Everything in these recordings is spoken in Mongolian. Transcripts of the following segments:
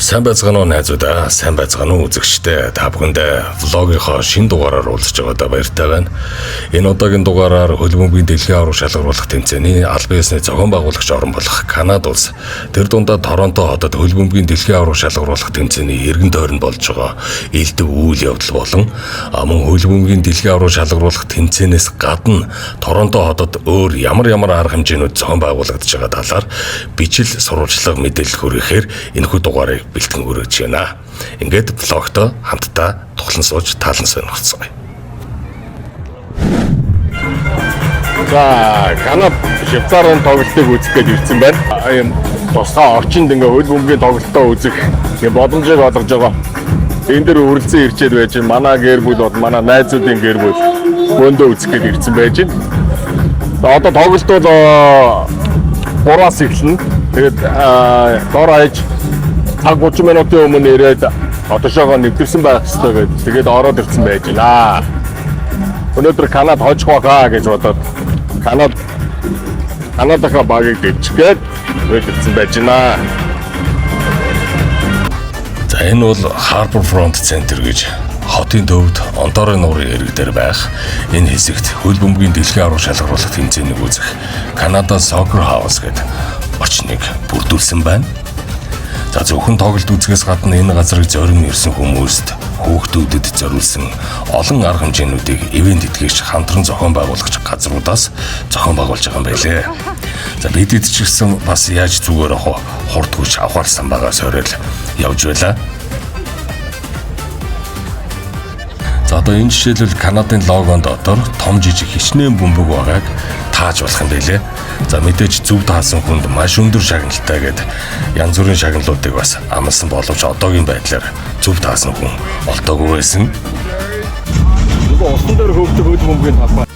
Сайн байцгаана уу найзуудаа, сайн байцгаана уу үзэгчдээ. Та бүхэндээ влогийнхоо шинэ дугаараар уулзч байгаадаа баяртай байна. Энэ удаагийн дугаараар хөлбөмбөгийн дэлхийн авраг шалгаруулах тэмцээний албан ёсны зохион байгуулагч орн болох Канада улс тэр дундаа Торонто хотод хөлбөмбөгийн дэлхийн авраг шалгаруулах тэмцээний эргэн тойронд болж байгаа элдв үйл явдал болон мөн хөлбөмбөгийн дэлхийн авраг шалгаруулах тэмцээнээс гадна Торонто хотод өөр ямар арга хэмжээнүүд зохион байгуулагдаж байгаа талаар бичил сурвалжлага мэдээлэл хүргэхээр энэхүү дугаарыг бэлтгэн хүргэж байна. Ингээд влогтой хамтдаа тухлан сууж таалан сонирхолцгоё. За, Канада Швейцарын тоглолтыг үзэх гэж ирсэн байна. Ийм тусгай орчинд ингээ хөлбөмбөгийн тоглолтоо үзэх боломжийг олгож байгаа. Энэ дэр үргэлжлэн ирчээд байж манай гэр бүл бол манай найзуудын гэр бүл бөөндөө үзэх гэж ирсэн байж байна. Одоо тоглолт бол 3-аас эхэлнэ. Тэгээд дор хаяж цаг 30 минутын өмнө ирээд одоошоогоо нэвтэрсэн байх хэрэгтэй гэдэг. Тэгээд ороод ирсэн байж байна. Өнөөдөр Канада хожих байхаа гэж бодоод Канадахаа багийг дэвчгээд ирсэн байж байна. За энэ бол Harbour Front Center гэж хотын төвд Онтарио нуурын эрэг дээр байх энэ хэсэгт хөлбөмбөгийн дэлхийн авраг шалгаруулах тэмцээнийг үзэх Canada Soccer House гэдэг орчныг бүрдүүлсэн байна. За зөвхөн тоглолт үзэхээс гадна энэ газрыг зорин ирсэн хүмүүст хүүхдүүдэд зориулсан олон арга хэмжээнүүдийг ивент итгэгч хамтран зохион байгуулагч газруудаас зохион байгуулж байгаа юм байлээ. За бид ч гэсэн бас яаж зүгээр хурд хүч авахарсан байгаа сорил явж байлаа. За одоо энэ жишээлбэл Канадын логон дотор том жижиг хичнээн бөмбөг байгааг тааж болох юм байлээ. За мэдээж зөв таасан хүнд маш өндөр шагналтай гэдэг янз бүрийн шагналуудыг бас амласан боловч одоогийн байдлаар зөв таасан хүн олдоогүй байсан. Усан дээр хөвдөг хөлбөмбөгийн талбай.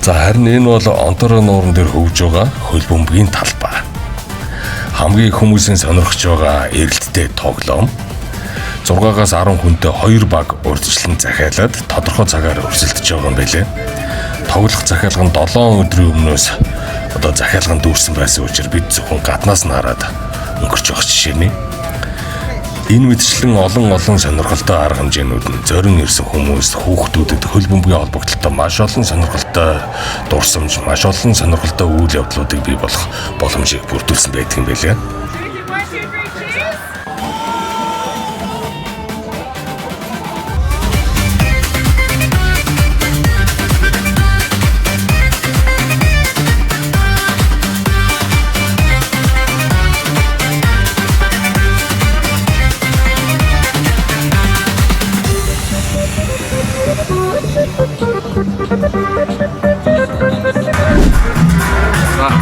За харин энэ бол Онтарио нууран дээр хөвж байгаа хөлбөмбөгийн талбай. Хамгийн хүмүүсийн сонирхож байгаа эрэлттэй тоглоом 6-аас 10 хүнтэй 2 баг урьдчилан захиалаад тодорхой цагаар өрсөлдөж байгаа юм байлээ. Тоглох захиалга нь 7 өдрийн өмнөөс одоо захиалга нь дүүрсэн байсан учраас бид зөвхөн гаднаас нь хараад өнгөрч явах жишээний. Энэ мэтчлэн олон сонирхолтой арга хэмжээнүүд нь зорин ирсэн хүмүүст хүүхдүүдэд хөлбөмбөгийн холбогдлолтой маш олон сонирхолтой дурсамж, маш олон сонирхолтой үйл явдлуудыг бий болох боломжийг бүрдүүлсэн байдаг юм байлээ.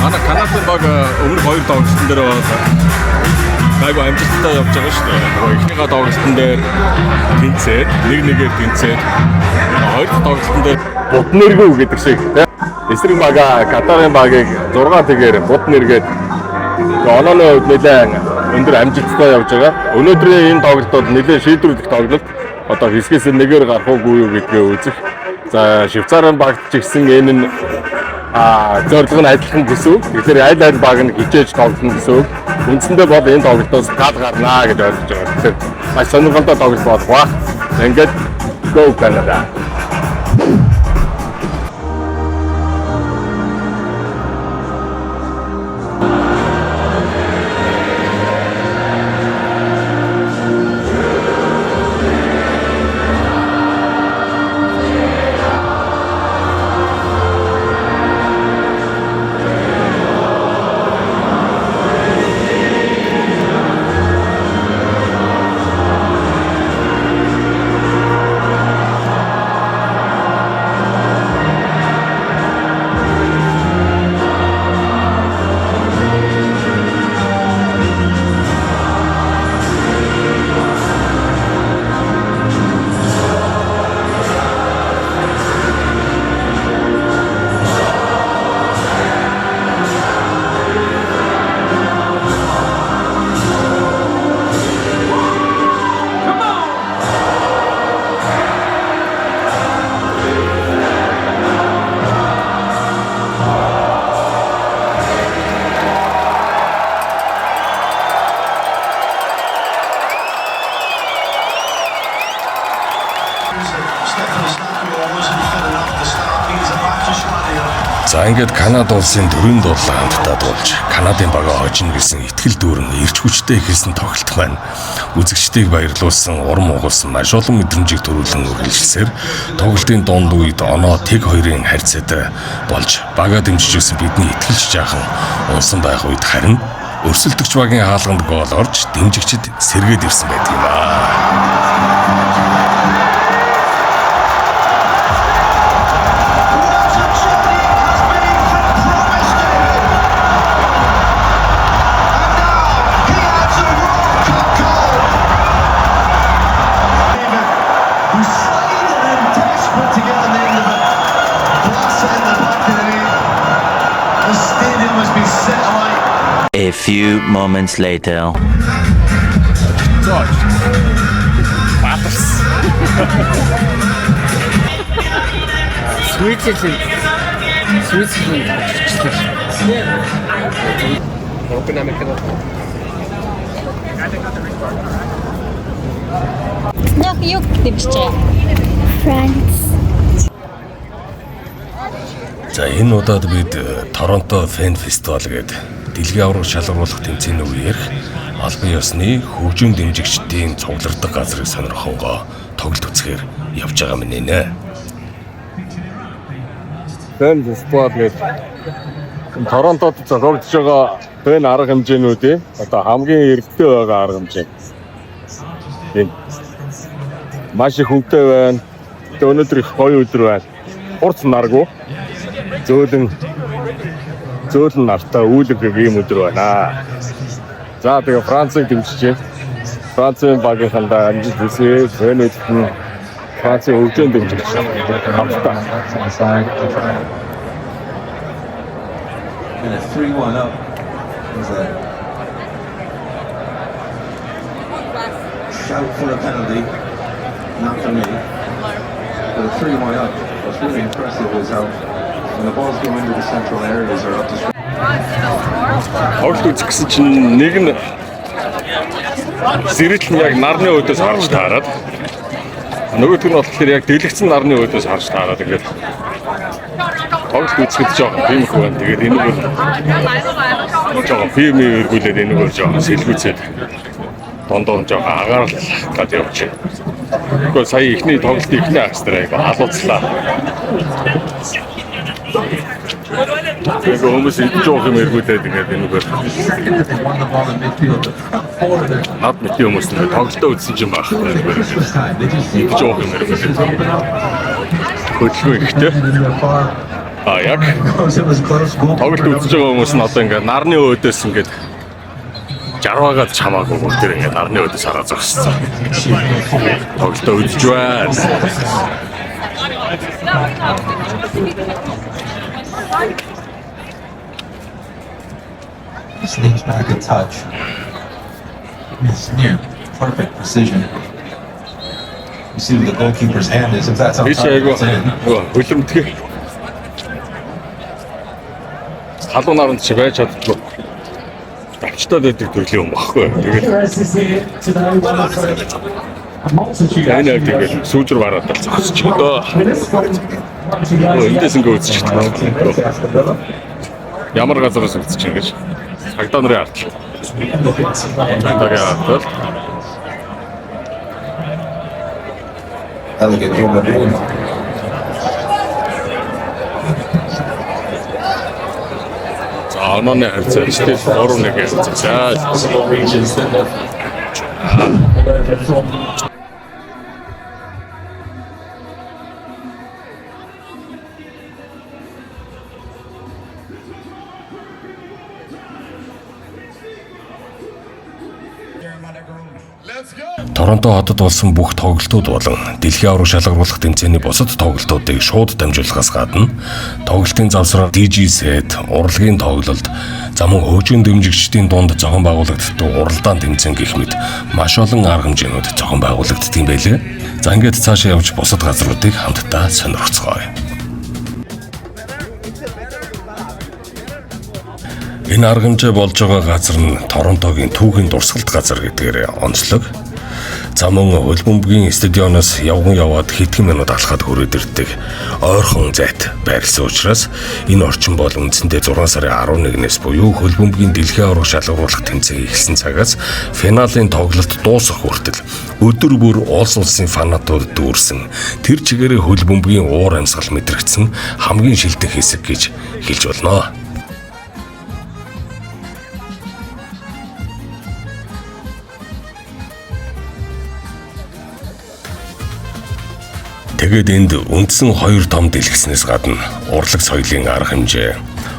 Манай Канадын баг өмнөх 2 тоглолтын дээр айгүй амжилттай явж байгаа шүү дээ. Эхнийхээ тоглолтын дээр тэнцээд, нэгээр тэнцээд, хоёр дахь тоглолтын дээр бут нэргүү гэдэг шиг эсрэг бага Катарын багийг 6 тэгээр бут нэргээд онооны хувьд нэлээд өндөр амжилттай явж байгаа. Өнөөдрийн энэ тоглолт бол нэлээд шийдвэрлэх тоглолт. Одоо хэсгээс нэгээр гарах уугүй юу гэдгээ үзэх. За Швейцарын багт ч гэсэн энэ нь зорилго нь адилхан гэсэн үг. Тэгэхээр аль баг нь хичээж тоглоно гэсэн үг. Үндсэндээ бол энэ тоглолтоос гал гарнаа гэж ойлгож байгаа. Тэгэхээр маш сонирхолтой тоглолт болох ба. Ингээд Go Canada. За ингээд Канада улсын төрийн дуудлага хамтдаа дуулж Канадын бага хожно гэсэн итгэл дүүрэн эрч хүчтэй ихэлсэн тоглолт маань үзэгчдийг баярлуулсан урам угуулсан маш олон мэдрэмжийг төрүүлэн үргэлжилсээр тоглолтын дунд үед оноо тэг хоёрын харьцаад болж бага дэмжижсэн бидний итгэлч жаахан унсан байх үед харин өрсөлдөгч багийн хаалганд гол орж дэмжигчид сэргээд ирсэн байдаг юм аа. A few moments later. Switzerland. Open America. Юг дэмжижээ. France. За энэ удаад бид Торонто Фэн фестивал гэдэг дэлхийн авраг шалгаруулах тэмцээний үеэрх албан ёсны хөгжим дэмжигчдийн цуглардаг газрыг сонирхонгоо тоглолт үзэхээр явж байгаа юм нэ. Фэн фестивал гэдэг Торонтод зохиогдож байгаа фэн арга хэмжээнүүдийн одоо хамгийн эрэгтэй байгаа арга хэмжээ. Энэ маш их хүнтэй байна. Өнөөдөр их гоё өдөр байна. Хурц наргу. Зөөлөн нартай үүлэг ийм өдөр байна. За тэгээ Францыг дэмжиж байна. Францын багийнхандаа амжилт хүсье. Фэнэд Францын хөгжим дэмжиж байна. And a 3-1 up was a shout for a penalty, not for me. But a 3-1 up, what's really impressive is how when the balls go into the central areas or up the street. Тоглолт үзэх гэсэн чинь нэг нь зэрэгт нь яг нарны өөдөөс харж таарад. Нөгөөх нь болохоор яг дэлгэцэн нарны өөдөөс харж таарад ингээд тоглолт үзэхэд жоохон тиймэрхүү байна. Тэгээд энийг бол жоохон фирмийн эргүүлээд энийг бол жоохон сэлгүүцээд дондоо жоохон агаарлагад явж байна. Гэхдээ сая ихний тоглолтын ихний агс дээр айгаа халууцлаа. Тэгээд хүмүүс идэж жоох юм эргүүлээд ингээд энийг бол над мэт хүмүүс нэг тоглолтоо үзсэн юм байна. Идэж жоох юм эргүүлээд хөдөлгөөн ихтэй. Яг тоглолт үзэж байгаа хүмүүс нь одоо ингээд нарны өөдөөс ингээд жарваагаад чамаагүй бүгд ингээд нарны өөдөөс хараа зогссон. Тоглолтоо үзэж байна. Sneaks back a touch. It's near perfect precision. You see what the goalkeeper's hand is, if that's outside, it's in. Хөлөмтгий. Халуун наранд чи байж чаддгүй. Авчтаад байдаг төрлийн юм баггүй. Тэгээд энэ яг тэгээд сүүжр бараад зогсож байна. Эндээс ингээ үзэж чаддаг. Ямар газараас үзэж ингэж цагдаа нарын ард. Elegant human being. Онооны харьцаачтай 3-1 ярьцгаа. Торонто хотод болсон бүх тоглолтууд болон дэлхийн авраг шалгаруулах тэмцээний бусад тоглолтуудыг шууд дамжуулахаас гадна тоглолтын завсраар DJ set, урлагийн тоглолт, замун хөгжим дэмжигчдийн дунд зохион байгуулагддаг уралдаан тэмцээн гэх мэт маш олон арга хэмжээнүүд зохион байгуулагддаг юм байлээ. За ингээд цаашаа явж бусад газруудыг хамтдаа сонирхцгоё. Энэ арга хэмжээ болж байгаа газар нь Торонтогийн түүхийн дурсгалт газар гэдгээр онцлог. За мөн хөлбөмбөгийн стадионоос явган яваад хэдхэн минут алхаад хүрээд ирдэг ойрхон зайд байрласан учраас энэ орчин бол үндсэндээ 6 сарын 11-ээс буюу хөлбөмбөгийн дэлхийн аварга шалгаруулах тэмцээн эхэлсэн цагаас финалийн тоглолт дуусах хүртэл өдөр бүр улс улсын фанатууд дүүрсэн тэр чигээрээ хөлбөмбөгийн уур амьсгал мэдрэгдсэн хамгийн шилдэг хэсэг гэж хэлж болно. Тэгээд энд үндсэн 2 том дэлгэснээс гадна урлаг соёлын арга хэмжээ,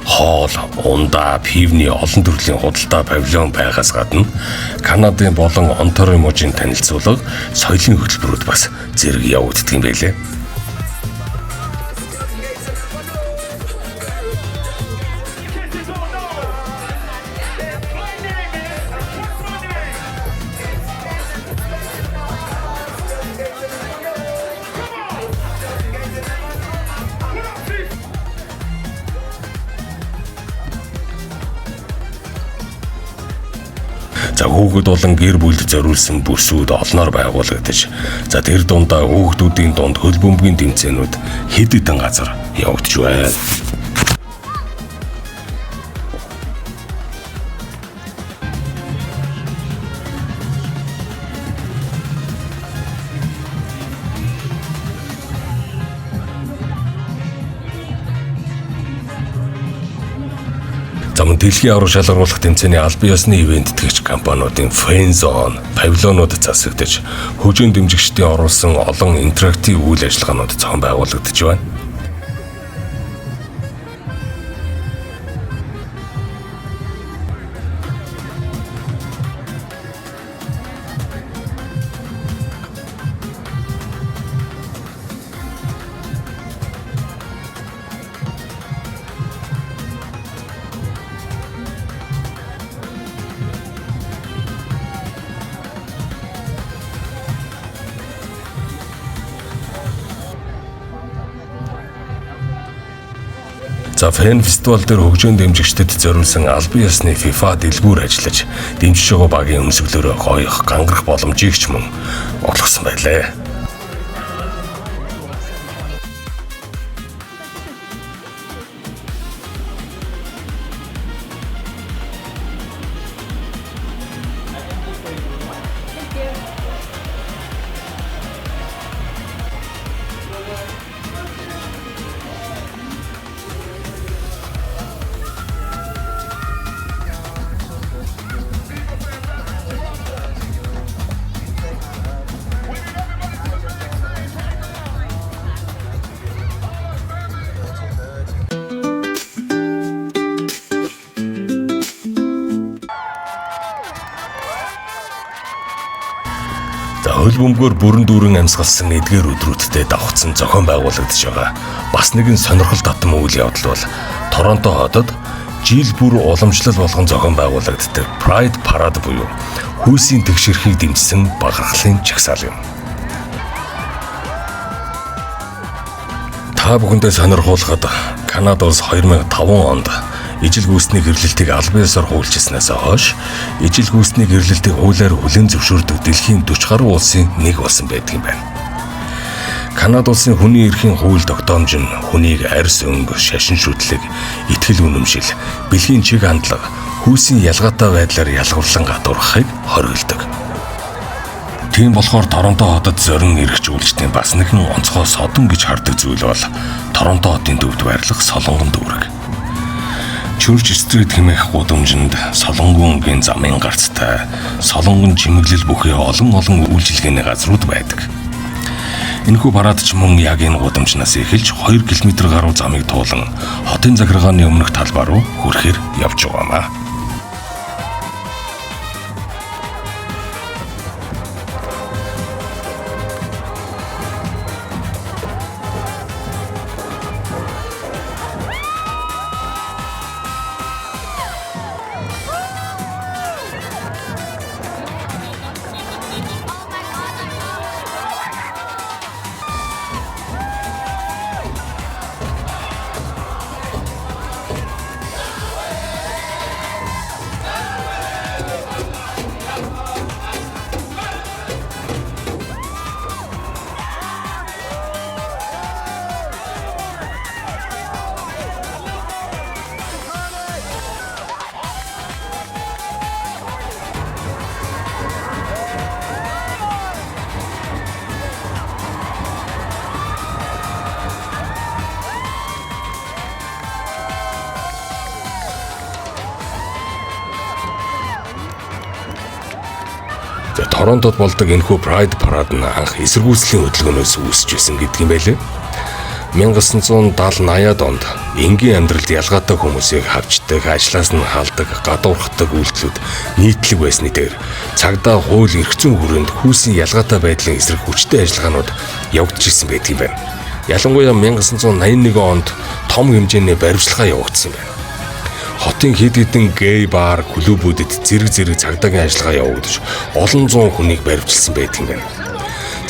хоол, ундаа, пивний олон төрлийн худалдаа павильон байгаас гадна Канадын болон Онтарио мужийн танилцуулга, соёлын хөтөлбөрүүд бас зэрэг явагддаг юм байлээ. За хүүхэд болон гэр бүлд зориулсан бүсүүд олноор байгуулагдаж, за тэр дундаа хүүхдүүдийн дунд хөлбөмбөгийн тэмцээнүүд хэд хэдэн газар явагдаж байна. Замун дэлхийн аварга шалгаруулах тэмцээний албан ёсны ивент итгэгч компаниудын Fan Zone павильонууд засагдаж, хөгжийн дэмжигчдийн оруулсан олон интерактив үйл ажиллагаанууд зохион байгуулагдаж байна. За фэн фестивал дээр хөгжийн дэмжигчдэд зориулсан албан ёсны FIFA дэлгүүр ажиллаж, дэмжиж байгаа багийн өмсгөлөөр гоёх, гангарах боломжийг ч мөн олгосон байлээ. Хөлбөмбөгөөр бүрэн дүүрэн амьсгалсан эдгээр өдрүүдтэй давхцсан зохион байгуулагдаж байгаа бас нэгэн сонирхол татам үйл явдал бол Торонто хотод жил бүр уламжлал болгон зохион байгуулагддаг Pride Parade буюу хүйсийн тэгшэрхийг дэмжсэн багархлын жагсаал юм. Та бүхэндээ сонирхуулахад Канада улс 2005 онд ижил гүйцэтгэх гэрлэлтийг албан ёсоор хуулжсанаас хойш ижил гүйцэтгэх гэрлэлтийг хуулиар хүлээн зөвшөөрдөг дэлхийн 40 гаруй улсын нэг болсон байдаг юм байна. Канада улсын хүний эрхийн хууль тогтоомж нь хүнийг арьс өнгө, шашин шүтлэг, итгэл үнэмшил, бэлгийн чиг хандлага, хүйсийн ялгаатай байдлаар ялгарлан гадуурхахыг хориглодог. Тийм болохоор Торонто хотод зорин эрхч үйлчдийн бас нэгэн онцгой содон гэж хардаг зүйл бол Торонто хотын төвд байрлах Солонгон дүүрэг. Church Street хэмээх гудамжинд Солонгонгийн замын гарцтай Солонгон чимэглэл бүхий олон үйлчилгээний газрууд байдаг. Энэхүү парад ч мөн яг энэ гудамжнаас эхэлж 2 км гаруй замыг туулан хотын захиргааны өмнөх талбай руу хүрэхээр явж байгаамаа. За Торонтод болдог энэхүү Pride Parade нь анх эсэргүүцлийн хөдөлгөөнөөс үүсэж байсан гэдэг юм байлээ. 1970-80-ад онд энгийн амьдралд ялгаатай хүмүүсийг хавчдаг, ажлаас нь халдаг, гадуурхдаг үйлдэлүүд нийтлэг байсны дээр цагдаа хууль эрх зүйн хүрээнд хүйсийн ялгаатай байдлын эсрэг хүчтэй ажиллагаанууд явагдаж ирсэн байдаг юм байна. Ялангуяа 1981 онд том хэмжээний баривчлага явагдсан байна. Хотын хэд хэдэн гей бар, клубүүдэд зэрэг цагдаагийн ажиллагаа явагдаж олон зуун хүнийг баривчилсан байдаг юм байна.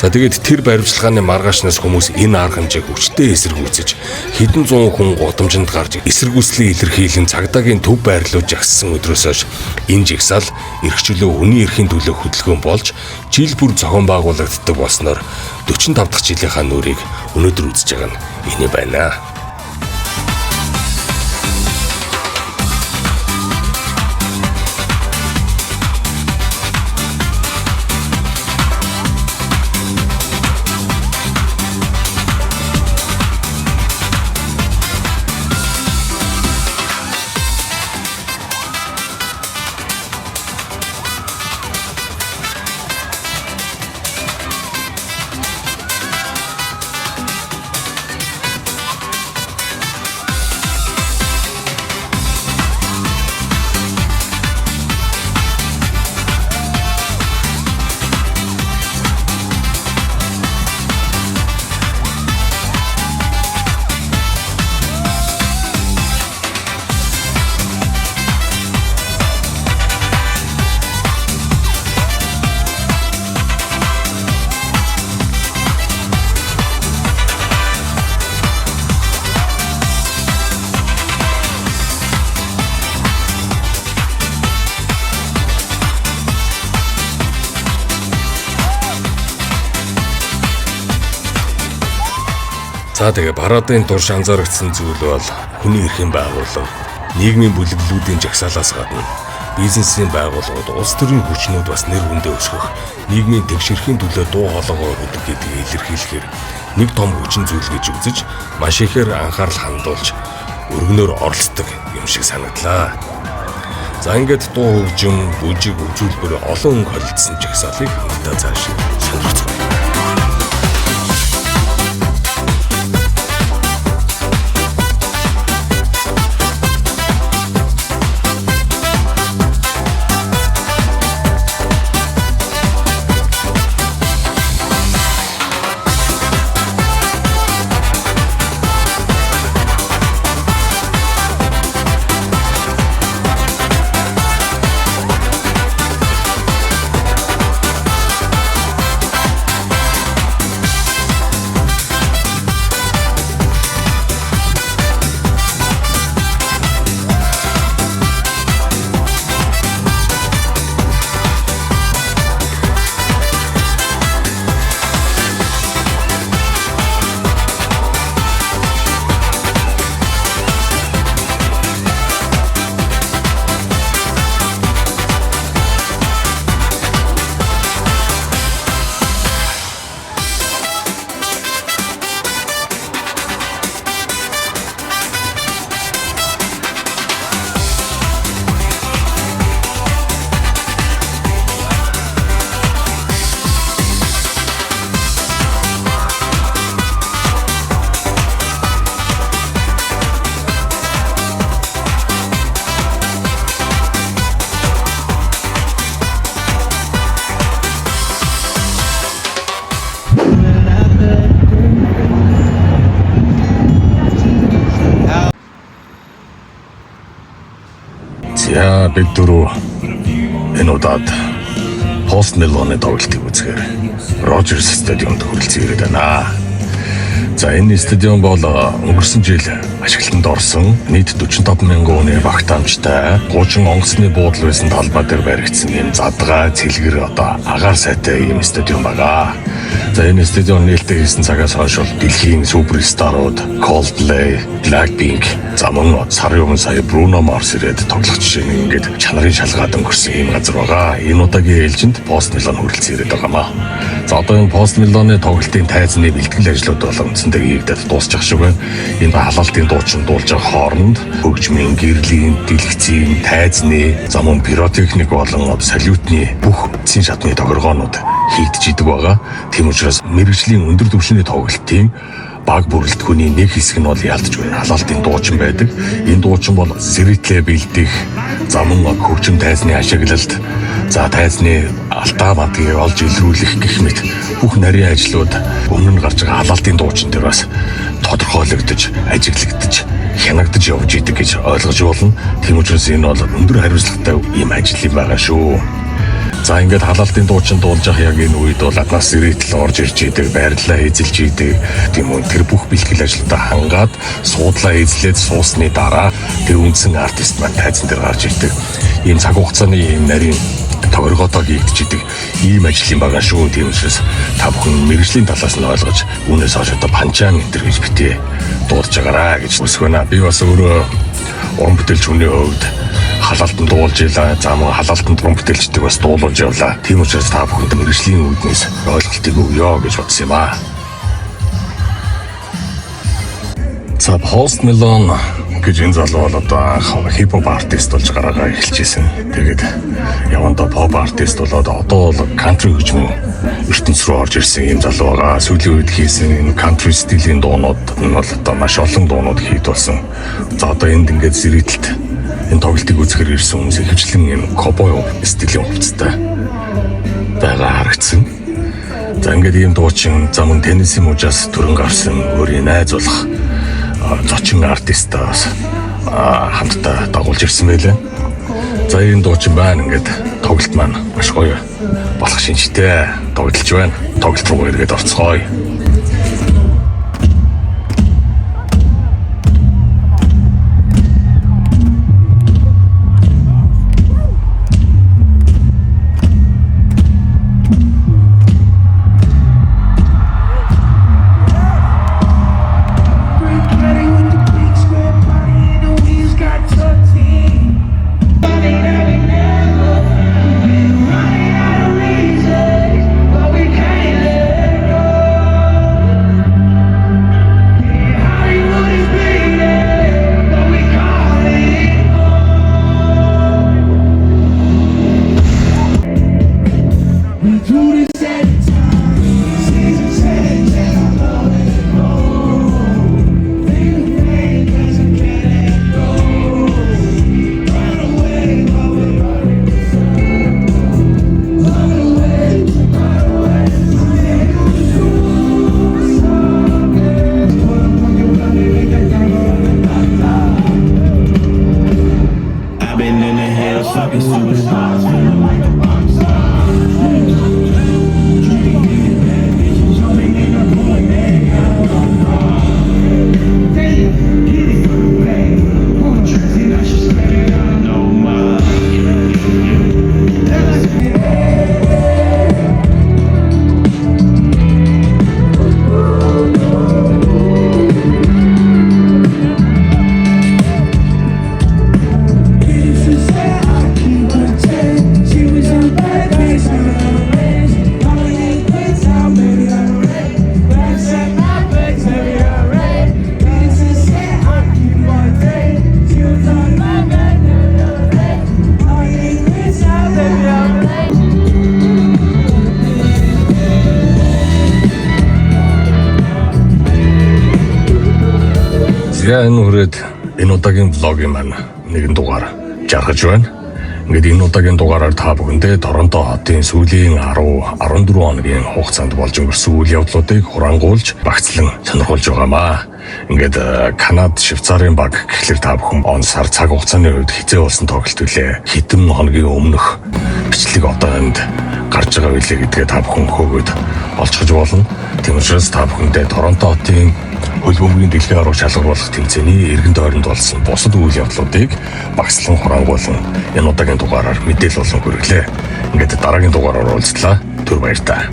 За тэгээд тэр баривчилгааны маргаашнаас хүмүүс энэ арга хэмжээг хүчтэй эсэргүүцэж хэдэн зуун хүн гудамжинд гарч эсэргүүцлийн илэрхийлэн цагдаагийн төв байрлуулж агссан өдрөөс хойш энэ жигсаал эрхчлөө хүний эрхийн төлөө хөдөлгөөн болж жил бүр зохион байгуулагддаг болсноор 45 дахь жилийнхаа нүрийг өнөөдөр үзэж байгаа нь энэ байна. За тэгээ парадын турш анзаарэгдсэн зүйл бол хүний эрхийн байгууллага, нийгмийн бүлэглэлүүдийн жагсаалаас гадна бизнесийн байгууллагууд, улс төрийн хүчнүүд бас нэр хүндээ өсгөх, нийгмийн тэгш эрхийн төлөө дуу хоолойгоо өгдөг гэдгийг илэрхийлэхээр нэг том хүчин зүйл гэж үзэж маш ихээр анхаарал хандуулж өргөнөөр оролцдог юм шиг санагдлаа. За ингээд дуу хөгжим, бүжиг, үзүүлбэр олон өнгө холилдсон жагсаалыг надад цааш сонирхолтой. За бид дөрөв энэ удаад Post Malone-ы тоглолтыг үзэхээр Rogers стадионд хүрэлцэн ирээд байна. За энэ стадион бол өнгөрсөн жил ашиглалтанд орсон нийт 45,000 хүний багтаамжтай 30 онгоцны буудлын байсан талбай дээр баригдсан юм задгай цэлгэр одоо агаар сайтай юм стадион байгаа. За энэ стадион нээлттэй хийсэн цагаас хойш бол дэлхийн суперстарууд Coldplay, Blackpink, За мөн сарын өмнө сая Бруно Марс ирээд тоглох жишээ нь ингээд чанарын шалгаад өнгөрсөн ийм газар байгаа. Энэ удаагийн ээлжинд Пост Милан хүрэлцэн ирээд байгаамаа. За одоо энэ Пост Миланы тоглолтын тайзны бэлтгэл ажлууд болон үндсэндээ хийгдээд дуусчих шиг байна. Энэ халаалтын дуучин дуулж байгаа хооронд хөгжмийн, гэрлийн, дэлгэцийн, тайзны, за мөн пиротехник болон салютны бүх эцсийн шатны тохиргоонууд хийгдэж идэг байгаа. Тийм учраас мэргэжлийн өндөр түвшний тоглолтын баг бүрэлдэхүүний нэг хэсэг нь бол ялдж байна. Халаалтын дуучин байдаг. Энэ дуучин бол сэрэтлээ бэлдэх, за мөн хөгжим тайзны ашиглалт, за тайзны алтаа мадгийг олж илрүүлэх гэх мэт бүх нарийн ажлууд өмнө нь гарч байгаа халаалтын дуучин дээр бас тодорхойлогдож, ажиглагдаж, хянагдаж явж идэг гэж ойлгож болно. Тийм учраас энэ бол өндөр хариуцлагатай ийм ажил юм байгаа шүү. За ингээд халаалтын дуучин дуулж явах яг энэ үед бол аднаас сэрэтл орж ирж идэг, байрлалаа эзэлж идэг. Тийм үү, тэр бүх бэлтгэл ажилтаа хангаад суудлаа эзлээд суусны дараа тэр үндсэн артист маань тайзан дээр гарч ирдэг. Ийм цаг хугацааны ийм нарийн тохиргоодоо хийгдэж идэг ийм ажил юм байгаа шүү. Тийм учраас та бүхэн мэргэжлийн талаас нь ойлгож үүнээс хойш одоо панчаан энтер гэж битээ дуулж байгаараа гэж хүсэх байна. Би бас өөрөө уран бүтээлч хүний хувьд халаалтанд дуулж илаа, за мөн халаалтанд уран бүтээлчдэг бас дуулуулж явлаа. Тийм учраас та бүхэнд мэргэжлийн үүднээс ойлголтыг өгье гэж бодсон юм аа. За Post Malone гэж энэ залуу бол одоо хип-хоп артист болж гараагаа эхэлжсэн. Тэгээд явандаа pop артист болоод одоо бол country хөгжмийн ертөнц рүү орж ирсэн юм залуу байгаа. Сүүлийн үед хийсэн энэ country стилийн дуунууд нь бол одоо маш олон дуунууд хийдүүлсэн. За одоо энд ингээд зэрэгтэлт энэ тоглолтыг үзэхээр ирсэн хүмүүс ихэвчлэн энэ cowboy стилийн хувцастай байгаа харагдсан. За ингээд ийм дуучин зам тенниси мужаас төрөн гарсан өөрийн найз болох зочин артистаас хамтдаа дагуулж ирсэн байлээ. За энэ дуучин байна ингээд тоглолт маань маш гоё болох шинжтэй тоглож байна. Тоглолт руу эргээд орцгоё. Энэ хүрээд энэ удаагийн влогийн маань нэгэн дугаар жаргаж байна. Ингээд энэ удаагийн дугаараар та бүхэндээ Торонто хотын сүүлийн 10-14 хоногийн хугацаанд болж өнгөрсөн үйл явдлуудыг хурангуулж багцлан сонирхолж байгаамаа. Ингээд Канада, Швейцарын баг гэхлээр та бүхэн он сар цаг хугацааны үед хизээ болсон тоглолт үлээ. Хэдэн хоногийн өмнөх бичлэг одоо энд гарч байгаа үлээ гэдгээ та бүхэн хөөгд олцгож болно. Тийм учраас та бүхэндээ Торонто хотын хөл бөмбөгийн дэлхийн арга шалгаруулах тэмцээний эргэн тойронд болсон бусад үйл явдлуудыг багслан хурангуулсан энэ удаагийн дугаараар мэдээлэл болон хүргэлээ. Ингээд дараагийн дугаараар уулзлаа. Түр баярлалаа.